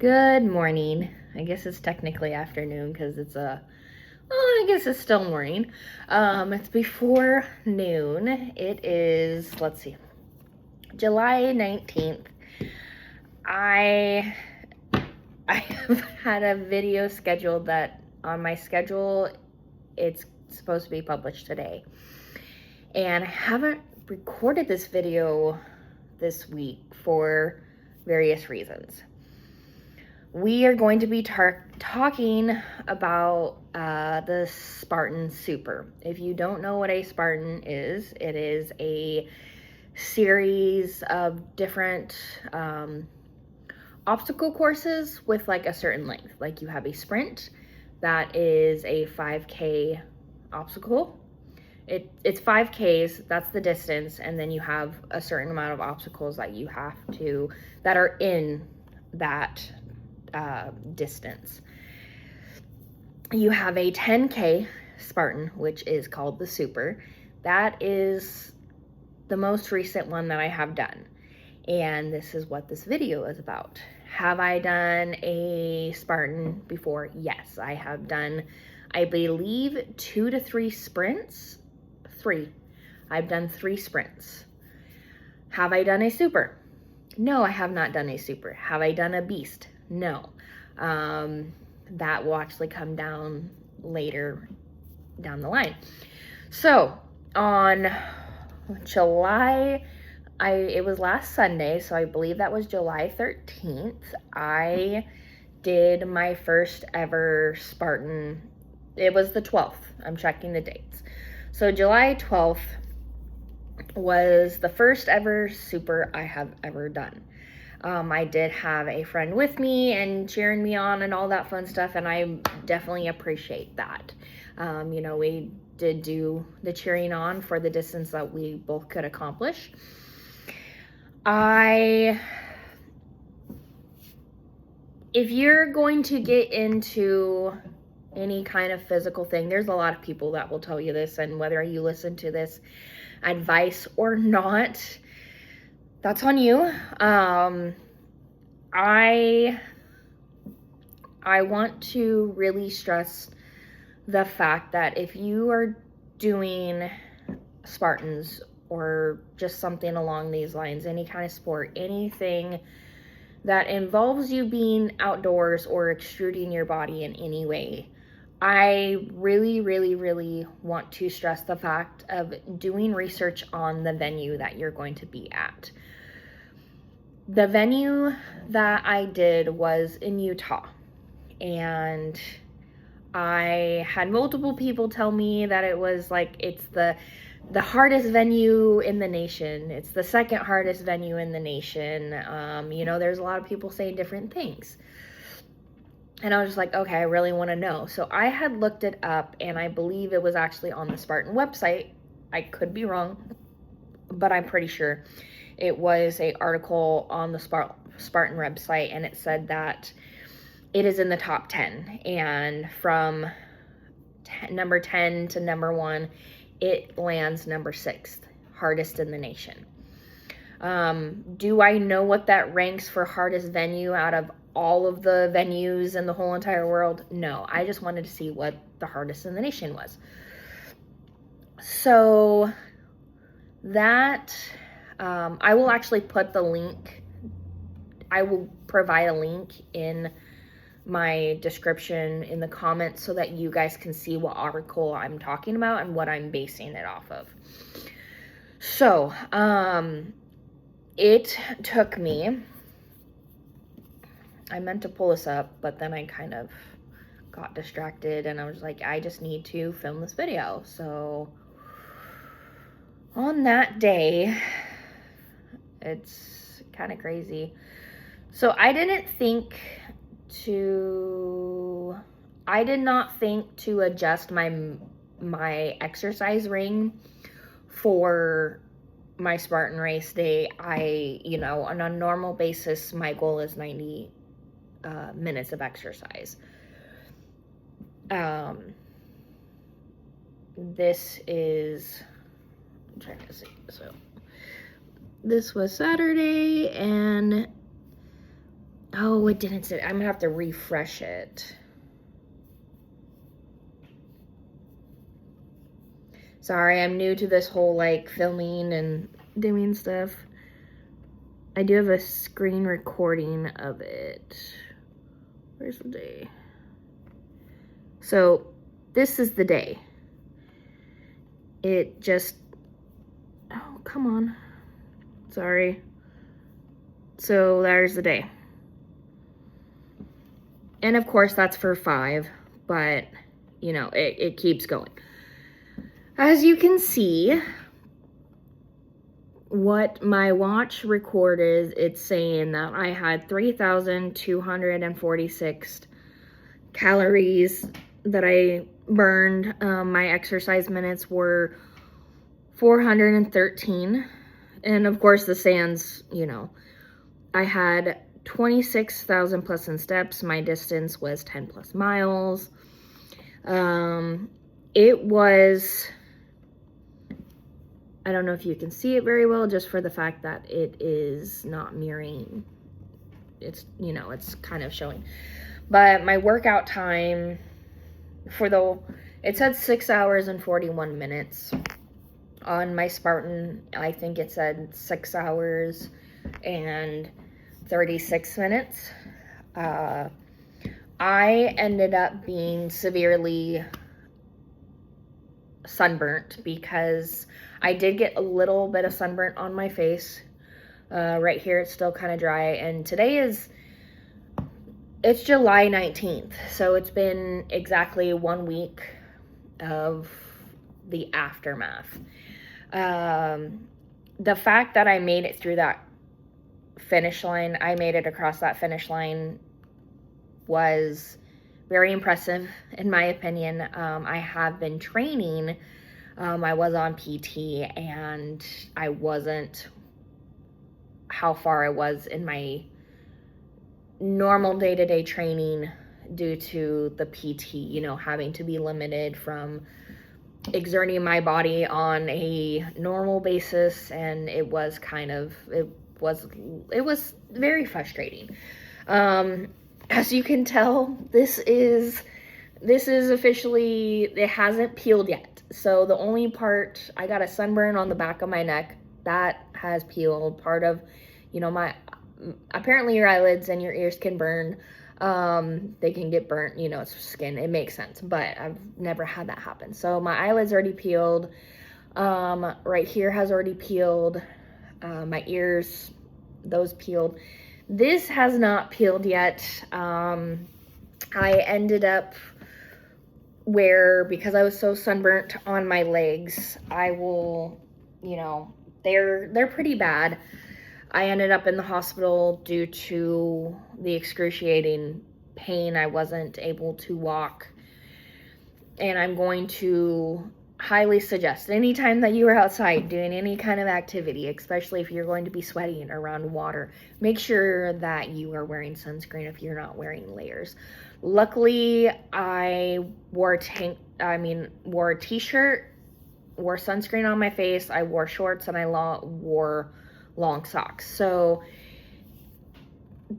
Good morning. I guess it's technically afternoon because I guess it's still morning. It's before noon. It is, let's see, July 19th. I have had a video scheduled that on my schedule, it's supposed to be published today. And I haven't recorded this video this week for various reasons. We are going to be talking about the Spartan Super. If you don't know what a Spartan is, it is a series of different obstacle courses with like a certain length. Like you have a sprint that is a 5K obstacle. It's 5Ks, that's the distance, and then you have a certain amount of obstacles that you have to, that are in that distance. You have a 10K Spartan, which is called the Super. That is the most recent one that I have done. And this is what this video is about. Have I done a Spartan before? Yes, I have done, I believe, 2 to 3 sprints. 3. I've done 3 sprints. Have I done a Super? No, I have not done a Super. Have I done a Beast? No. That will actually come down later down the line. So on it was last Sunday, so I believe that was July 13th, I did my first ever Spartan. It was the 12th. I'm checking the dates. So July 12th was the first ever Super I have ever done. I did have a friend with me and cheering me on and all that fun stuff, and I definitely appreciate that. We did do the cheering on for the distance that we both could accomplish. If you're going to get into any kind of physical thing, there's a lot of people that will tell you this, and whether you listen to this advice or not, that's on you. I want to really stress the fact that if you are doing Spartans or just something along these lines, any kind of sport, anything that involves you being outdoors or extruding your body in any way, I really, really, really want to stress the fact of doing research on the venue that you're going to be at. The venue that I did was in Utah, and I had multiple people tell me that it was like, it's the hardest venue in the nation. It's the second hardest venue in the nation. There's a lot of people saying different things. And I was just like, okay, I really want to know. So I had looked it up, and I believe it was actually on the Spartan website. I could be wrong, but I'm pretty sure it was an article on the Spartan website, and it said that it is in the top 10. And from number 10 to number 1, it lands number 6th, hardest in the nation. Do I know what that ranks for hardest venue out of all of the venues in the whole entire world? No, I just wanted to see what the hardest in the nation was. So that, I will actually put the link, I will provide a link in my description in the comments so that you guys can see what article I'm talking about and what I'm basing it off of. So, it took me, I meant to pull this up, but then I kind of got distracted, and I was like, I just need to film this video. So on that day, it's kind of crazy. So I did not think to adjust my exercise ring for my Spartan race day. On a normal basis, my goal is 90 minutes of exercise. This is, I'm trying to see, so this was Saturday, and Oh, it didn't say. I'm gonna have to refresh it. Sorry, I'm new to this whole like filming and doing stuff. I do have a screen recording of it. Where's the day? So this is the day. It just, oh, come on. Sorry. So there's the day. And of course that's for 5, but you know, it keeps going. As you can see, what my watch recorded, it's saying that I had 3,246 calories that I burned. My exercise minutes were 413. And of course the sands, you know, I had 26,000 plus in steps. My distance was 10 plus miles. It was, I don't know if you can see it very well, just for the fact that it is not mirroring. It's, you know, it's kind of showing. But my workout time for it said 6 hours and 41 minutes. On my Spartan, I think it said 6 hours and 36 minutes. I ended up being severely sunburnt because I did get a little bit of sunburnt on my face. Right here, it's still kind of dry. And today it's July 19th. So it's been exactly 1 week of the aftermath. The fact that I made it through that finish line, I made it across that finish line, was very impressive in my opinion. I have been training. I was on PT and I wasn't how far I was in my normal day-to-day training due to the PT, you know, having to be limited from exerting my body on a normal basis, and it was very frustrating. As you can tell, this is officially, it hasn't peeled yet. So the only part, I got a sunburn on the back of my neck that has peeled. Part of, you know, apparently your eyelids and your ears can burn. They can get burnt, you know, it's skin, it makes sense, but I've never had that happen. So my eyelids already peeled. Right here has already peeled. My ears, those peeled. This has not peeled yet. I ended up because I was so sunburnt on my legs, I will, you know, they're pretty bad. I ended up in the hospital due to the excruciating pain. I wasn't able to walk. And I'm going to highly suggest anytime that you are outside doing any kind of activity, especially if you're going to be sweating around water, make sure that you are wearing sunscreen if you're not wearing layers. Luckily, I wore a t-shirt, wore sunscreen on my face, I wore shorts, and I wore long socks. So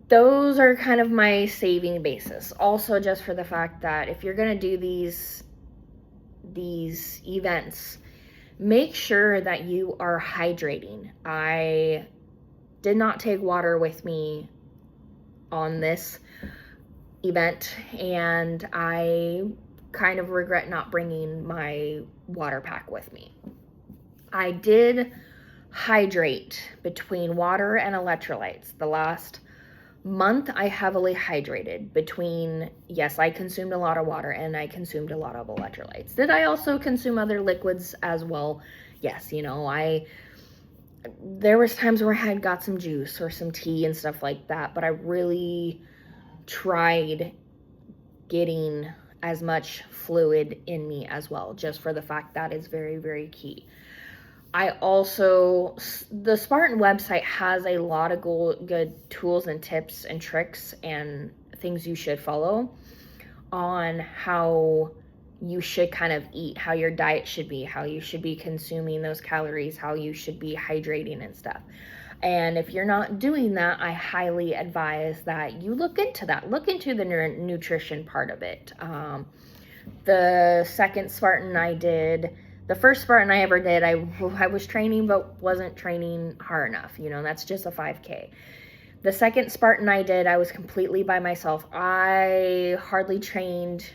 those are kind of my saving basis. Also, just for the fact that if you're going to do these events, make sure that you are hydrating. I did not take water with me on this event, and I kind of regret not bringing my water pack with me. I did hydrate between water and electrolytes. The last month I heavily hydrated yes, I consumed a lot of water and I consumed a lot of electrolytes. Did I also consume other liquids as well? Yes, you know, there was times where I had got some juice or some tea and stuff like that, but I really tried getting as much fluid in me as well, just for the fact that is very, very key. The Spartan website has a lot of good tools and tips and tricks and things you should follow on how you should kind of eat, how your diet should be, how you should be consuming those calories, how you should be hydrating and stuff. And if you're not doing that, I highly advise that you look into that. Look into the nutrition part of it. The second Spartan I did, the first Spartan I ever did, I was training but wasn't training hard enough. That's just a 5K. The second Spartan I did, I was completely by myself. I hardly trained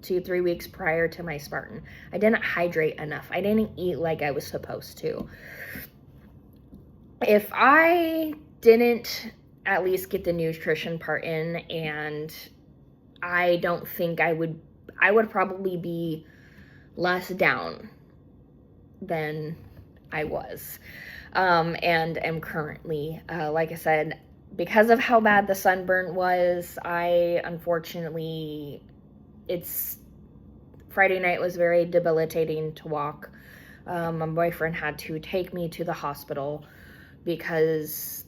2-3 weeks prior to my Spartan. I didn't hydrate enough. I didn't eat like I was supposed to. If I didn't at least get the nutrition part in, and I don't think I would probably be less down than I was, and am currently. Like I said, because of how bad the sunburn was, Friday night was very debilitating to walk. My boyfriend had to take me to the hospital because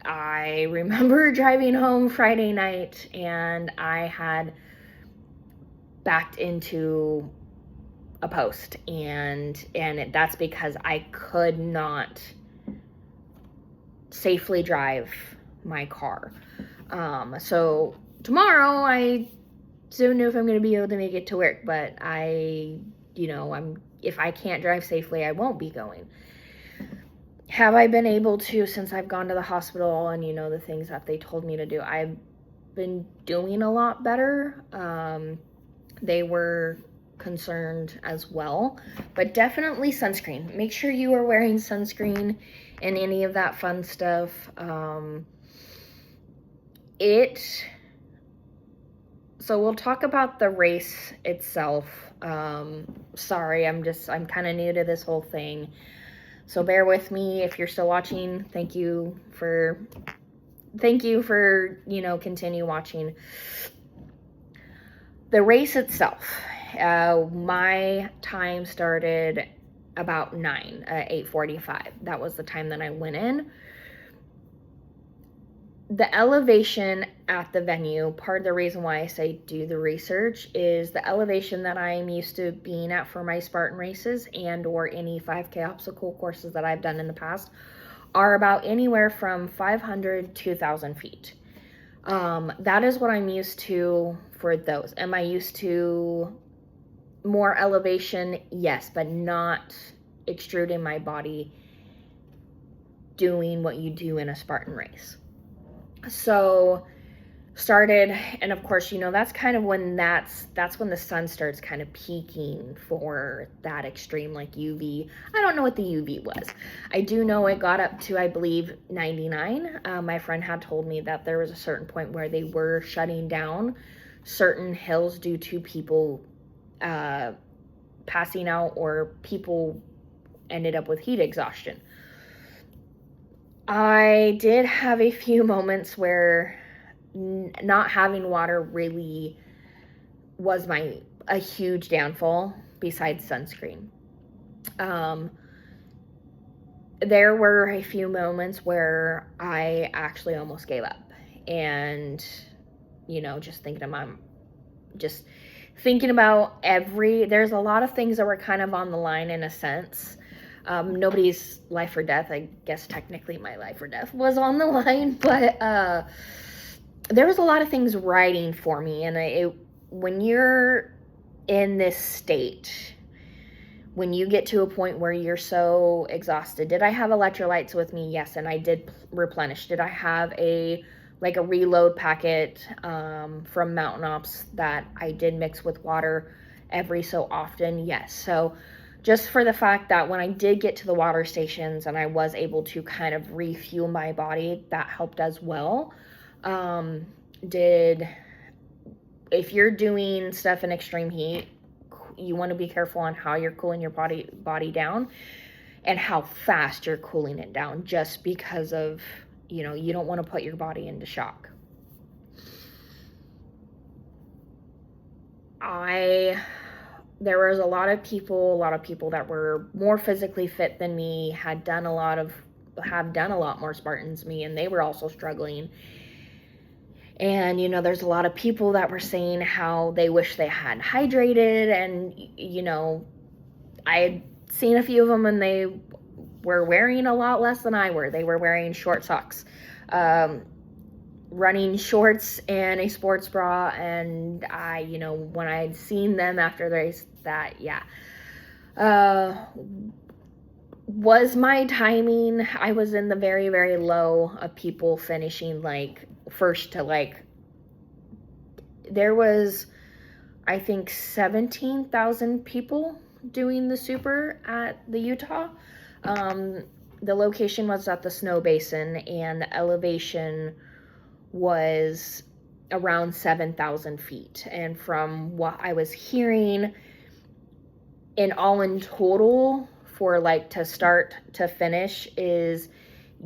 I remember driving home Friday night and I had backed into a post, and that's because I could not safely drive my car. So tomorrow I don't know if I'm going to be able to make it to work, but if I can't drive safely, I won't be going. Have I been able to, since I've gone to the hospital and the things that they told me to do? I've been doing a lot better. They were concerned as well, but definitely sunscreen. Make sure you are wearing sunscreen and any of that fun stuff. So we'll talk about the race itself. Sorry, I'm kind of new to this whole thing, so bear with me. If you're still watching, thank you for continue watching. The race itself, my time started about 8:45. That was the time that I went in. The elevation at the venue, part of the reason why I say do the research, is the elevation that I'm used to being at for my Spartan races and or any 5K obstacle courses that I've done in the past are about anywhere from 500 to 1,000 feet. That is what I'm used to for those. Am I used to more elevation? Yes, but not extruding my body doing what you do in a Spartan race. So started, and of course, that's kind of when that's when the sun starts kind of peaking for that extreme, like UV. I don't know what the UV was. I do know it got up to, I believe, 99. My friend had told me that there was a certain point where they were shutting down certain hills due to people passing out, or people ended up with heat exhaustion. I did have a few moments where not having water really was a huge downfall besides sunscreen. There were a few moments where I actually almost gave up, and just thinking about there's a lot of things that were kind of on the line in a sense. Nobody's life or death. I guess technically my life or death was on the line, but there was a lot of things riding for me. And when you're in this state, when you get to a point where you're so exhausted, did I have electrolytes with me? Yes, and I did replenish. Did I have a reload packet from Mountain Ops that I did mix with water every so often? Yes. So just for the fact that when I did get to the water stations and I was able to kind of refuel my body, that helped as well. If you're doing stuff in extreme heat, you want to be careful on how you're cooling your body down and how fast you're cooling it down, just because of, you don't want to put your body into shock. There was a lot of people that were more physically fit than me, have done a lot more Spartans than me, and they were also struggling. And, there's a lot of people that were saying how they wish they had hydrated, and, I had seen a few of them and they were wearing a lot less than I were. They were wearing short socks, running shorts and a sports bra, and I, you know, when I'd seen them after the race, that, yeah. Was my timing, I was in the very, very low of people finishing, like, first to, like, there was, I think, 17,000 people doing the Super at the Utah. The location was at the snow basin, and the elevation was around 7,000 feet. And from what I was hearing, in all in total, for like to start to finish, is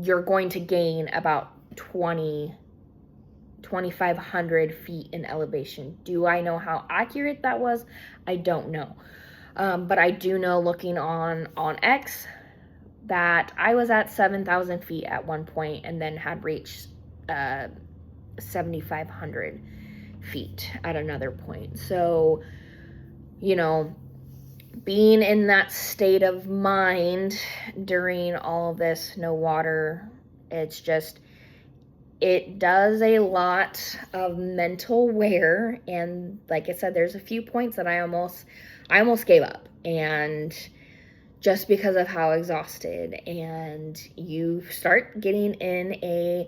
you're going to gain about 2,500 feet in elevation. Do I know how accurate that was? I don't know. But I do know, looking on X, that I was at 7,000 feet at one point and then had reached 7,500 feet at another point. So, you know, being in that state of mind during all of this, no water, it's just, it does a lot of mental wear. And like I said, there's a few points that I almost gave up, and just because of how exhausted, and you start getting in a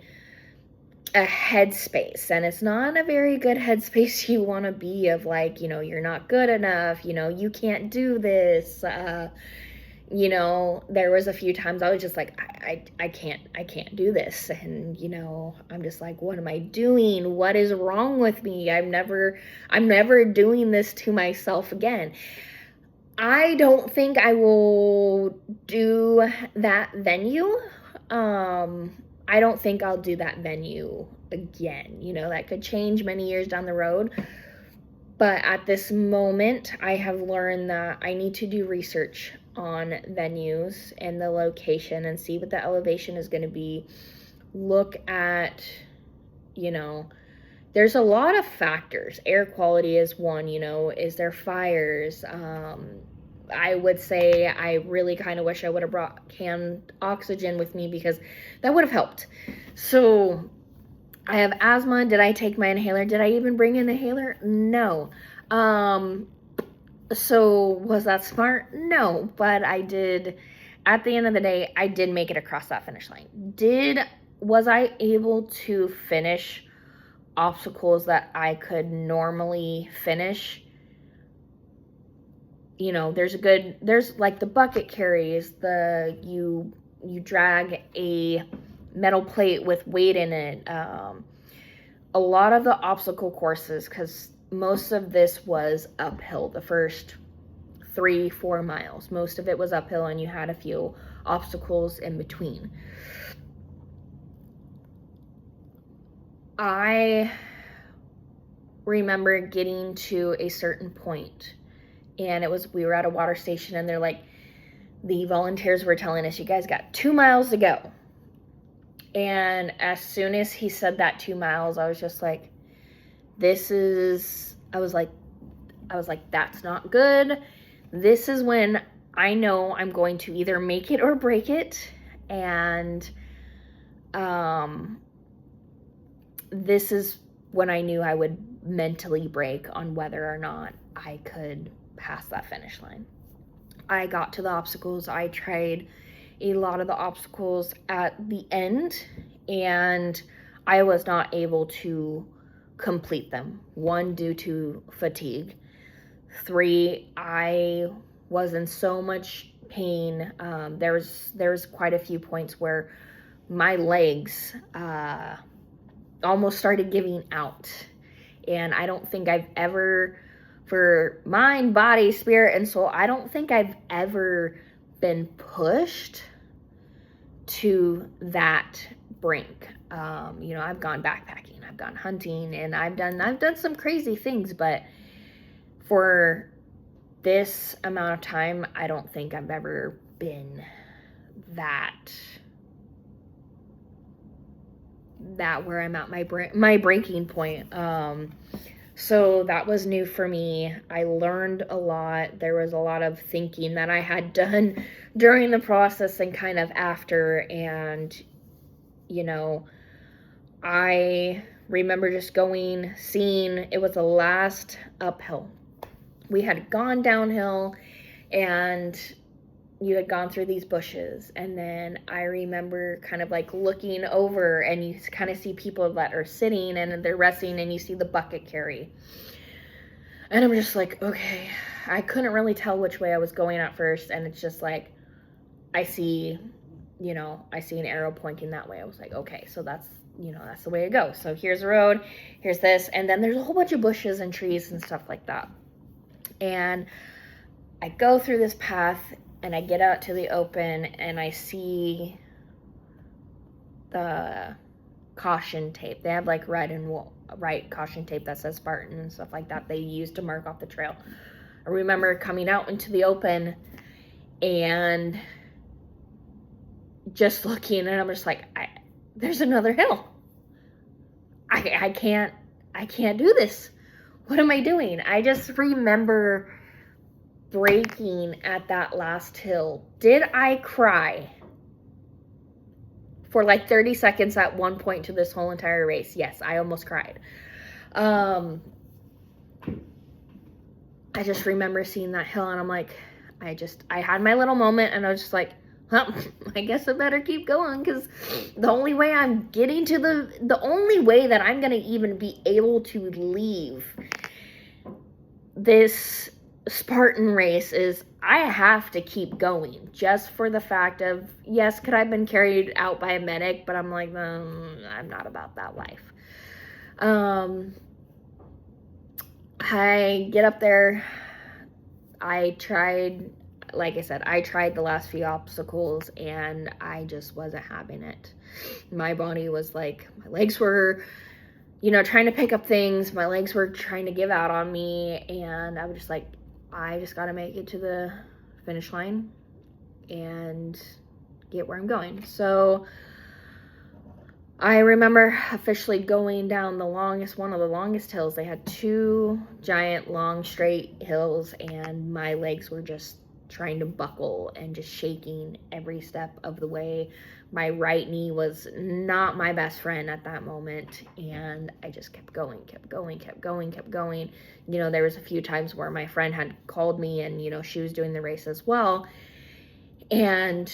headspace, and it's not a very good headspace you want to be, of like, you know, you're not good enough, you know, you can't do this. You know, there was a few times I was just like, I can't do this. And, you know, I'm just like, what am I doing? What is wrong with me? I'm never doing this to myself again. I don't think I will do that venue. I don't think I'll do that venue again. You know, that could change many years down the road. But at this moment, I have learned that I need to do research on venues and the location and see what the elevation is going to be. Look at, you know, there's a lot of factors. Air quality is one, you know, is there fires? I would say I really kind of wish I would have brought canned oxygen with me, because that would have helped. So I have asthma. Did I take my inhaler? Did I even bring an inhaler? No. So was that smart? No, but I did. At the end of the day, I did make it across that finish line. Was I able to finish obstacles that I could normally finish? You know, there's like the bucket carries, you drag a metal plate with weight in it. A lot of the obstacle courses, because most of this was uphill, the first 3-4 miles, most of it was uphill, and you had a few obstacles in between. I remember getting to a certain point, and we were at a water station, and they're like, the volunteers were telling us, you guys got 2 miles to go. And as soon as he said that 2 miles, I was just like, I was like, that's not good. This is when I know I'm going to either make it or break it. And this is when I knew I would mentally break on whether or not I could pass that finish line. I got to the obstacles. I tried a lot of the obstacles at the end, and I was not able to complete them. 1, due to fatigue. 3, I was in so much pain. There's quite a few points where my legs almost started giving out. And I don't think I've ever, for mind, body, spirit, and soul, I don't think I've ever been pushed to that brink. You know, I've gone backpacking, I've gone hunting, and I've done some crazy things, but for this amount of time, I don't think I've ever been that where I'm at my breaking point. So that was new for me. I learned a lot. There was a lot of thinking that I had done during the process and kind of after. And, you know, I remember just seeing it was the last uphill. We had gone downhill and you had gone through these bushes, and then I remember kind of like looking over and you kind of see people that are sitting and they're resting and you see the bucket carry. And I'm just like, okay, I couldn't really tell which way I was going at first, and it's just like I see an arrow pointing that way. I was like, okay, so that's the way to go. So here's the road, here's this, and then there's a whole bunch of bushes and trees and stuff like that. And I go through this path and I get out to the open and I see the caution tape. They have like red and white caution tape that says Spartan and stuff like that they use to mark off the trail. I remember coming out into the open and just looking, and I'm just like, there's another hill. I can't do this. What am I doing? I just remember braking at that last hill. Did I cry for like 30 seconds at one point to this whole entire race? Yes, I almost cried. I just remember seeing that hill and I'm like, I had my little moment and I was just like, well, I guess I better keep going, because the only way I'm getting to the only way that I'm going to even be able to leave this Spartan race is I have to keep going, just for the fact of, yes, could I have been carried out by a medic, but I'm like, I'm not about that life. I get up there. Like I said, I tried the last few obstacles and I just wasn't having it. My body was like, my legs were, trying to pick up things. My legs were trying to give out on me. And I was just like, I just got to make it to the finish line and get where I'm going. So I remember officially going down one of the longest hills. They had two giant, long, straight hills, and my legs were just trying to buckle and just shaking every step of the way. My right knee was not my best friend at that moment, and I just kept going. There was a few times where my friend had called me, and she was doing the race as well, and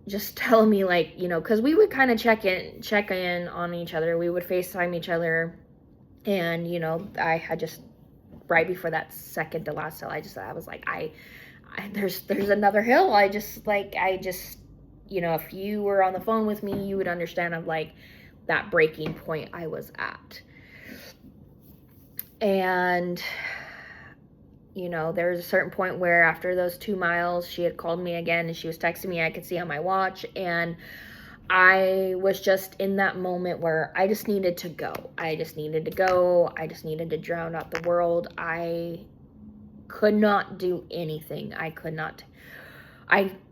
just telling me, like, because we would kind of check in on each other. We would FaceTime each other, and I had just, right before that second to last hill, I was like, there's another hill. If you were on the phone with me, you would understand of like that breaking point I was at. And there was a certain point where after those 2 miles, she had called me again and she was texting me. I could see on my watch, and I was just in that moment where I just needed to go. I just needed to drown out the world. I could not do anything.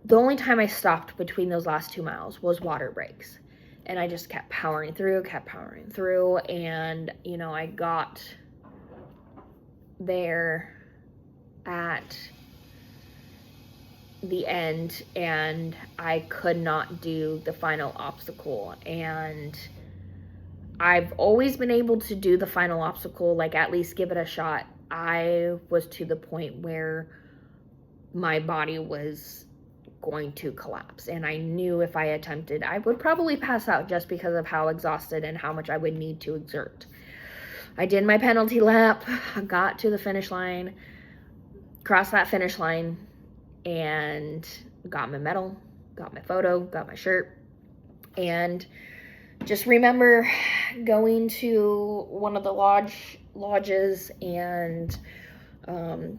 The only time I stopped between those last 2 miles was water breaks. And I just kept powering through. And, I got there at the end and I could not do the final obstacle. And I've always been able to do the final obstacle, like at least give it a shot. I was to the point where my body was going to collapse, and I knew if I attempted, I would probably pass out just because of how exhausted and how much I would need to exert. I did my penalty lap, got to the finish line, crossed that finish line, and got my medal, got my photo, got my shirt, and just remember going to one of the lodges and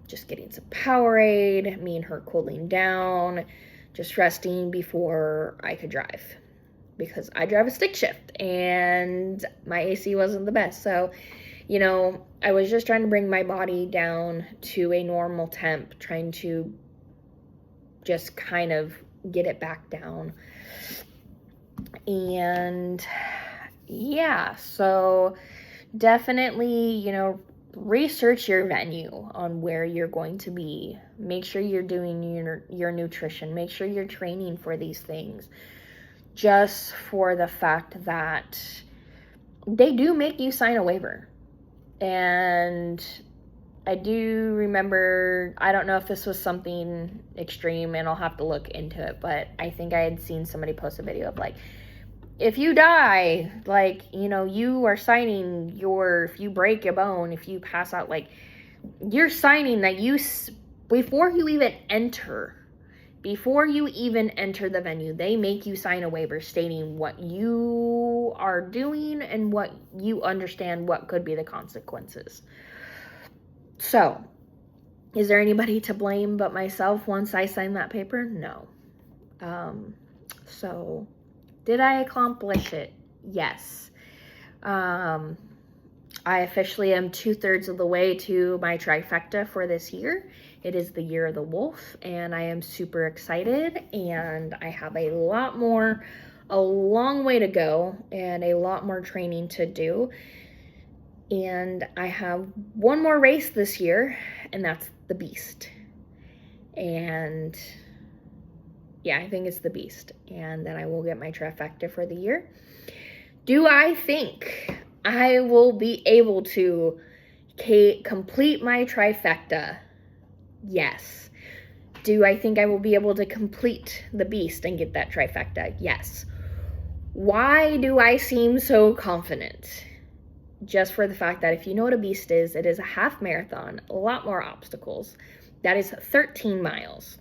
just getting some Powerade, me and her cooling down, just resting before I could drive, because I drive a stick shift and my AC wasn't the best. So, I was just trying to bring my body down to a normal temp, trying to just kind of get it back down. And yeah, so definitely, research your venue on where you're going to be. Make sure you're doing your nutrition. Make sure you're training for these things. Just for the fact that they do make you sign a waiver. And I do remember, I don't know if this was something extreme, and I'll have to look into it, but I think I had seen somebody post a video of like, if you die, like, you know, you are signing if you break a bone, if you pass out, like, you're signing that before you even enter the venue, they make you sign a waiver stating what you are doing and what you understand what could be the consequences. So, is there anybody to blame but myself once I sign that paper? No. So, did I accomplish it? Yes. I officially am 2/3 of the way to my trifecta for this year. It is the year of the wolf, and I am super excited, and I have a long way to go, and a lot more training to do. And I have one more race this year, and that's the Beast. And yeah, I think it's the Beast. And then I will get my trifecta for the year. Do I think I will be able to complete my trifecta? Yes. Do I think I will be able to complete the Beast and get that trifecta? Yes. Why do I seem so confident? Just for the fact that if you know what a Beast is, it is a half marathon, a lot more obstacles. That is 13 miles.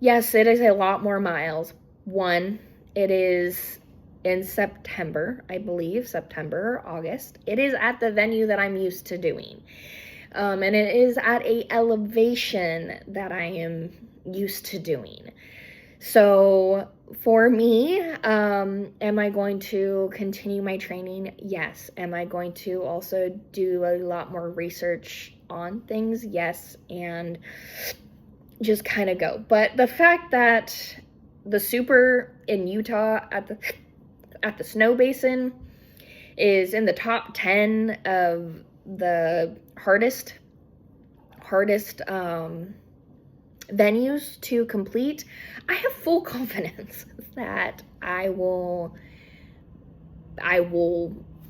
Yes, it is a lot more miles. One, it is in September, I believe, September or August. It is at the venue that I'm used to doing. And it is at a elevation that I am used to doing. So for me, am I going to continue my training? Yes. Am I going to also do a lot more research on things? Yes. And just kind of go. But the fact that the Super in Utah at the snow basin is in the top 10 of the hardest venues to complete, I have full confidence that I will,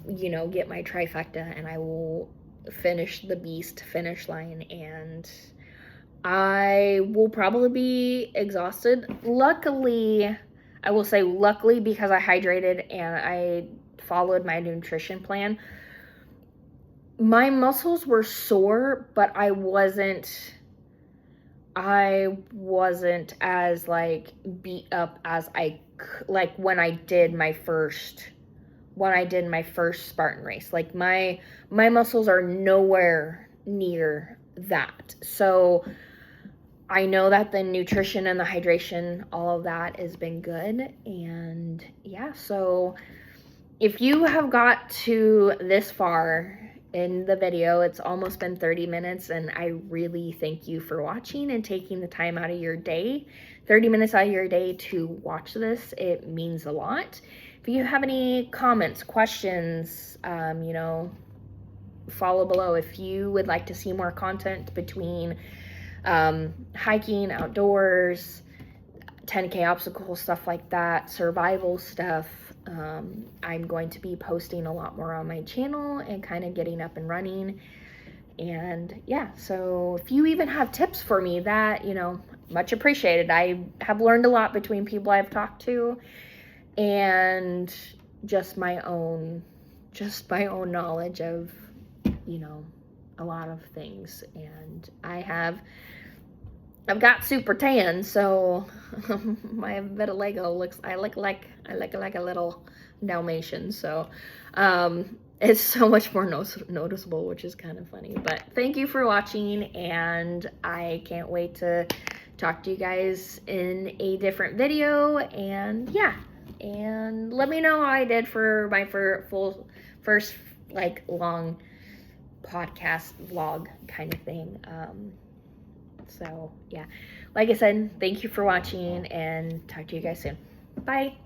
you know, get my trifecta, and I will finish the Beast finish line, and I will probably be exhausted. Luckily, I will say luckily, because I hydrated and I followed my nutrition plan, my muscles were sore, but I wasn't as like beat up as like when I did my first Spartan race. Like my muscles are nowhere near that. So I know that the nutrition and the hydration, all of that has been good. And yeah, so if you have got to this far in the video, it's almost been 30 minutes, and I really thank you for watching and taking the time out of your day, 30 minutes out of your day to watch this. It means a lot. If you have any comments, questions, you know, follow below. If you would like to see more content between hiking, outdoors, 10K obstacles, stuff like that, survival stuff, I'm going to be posting a lot more on my channel and kind of getting up and running. And yeah, so if you even have tips for me, that, you know, much appreciated. I have learned a lot between people I've talked to and just my own knowledge of, you know, a lot of things. And I've got super tan, so my vitiligo I look like a little Dalmatian. So it's so much more noticeable, which is kind of funny. But thank you for watching, and I can't wait to talk to you guys in a different video. And yeah, and let me know how I did for my first like long podcast vlog kind of thing. So yeah, like I said, thank you for watching, and talk to you guys soon. Bye.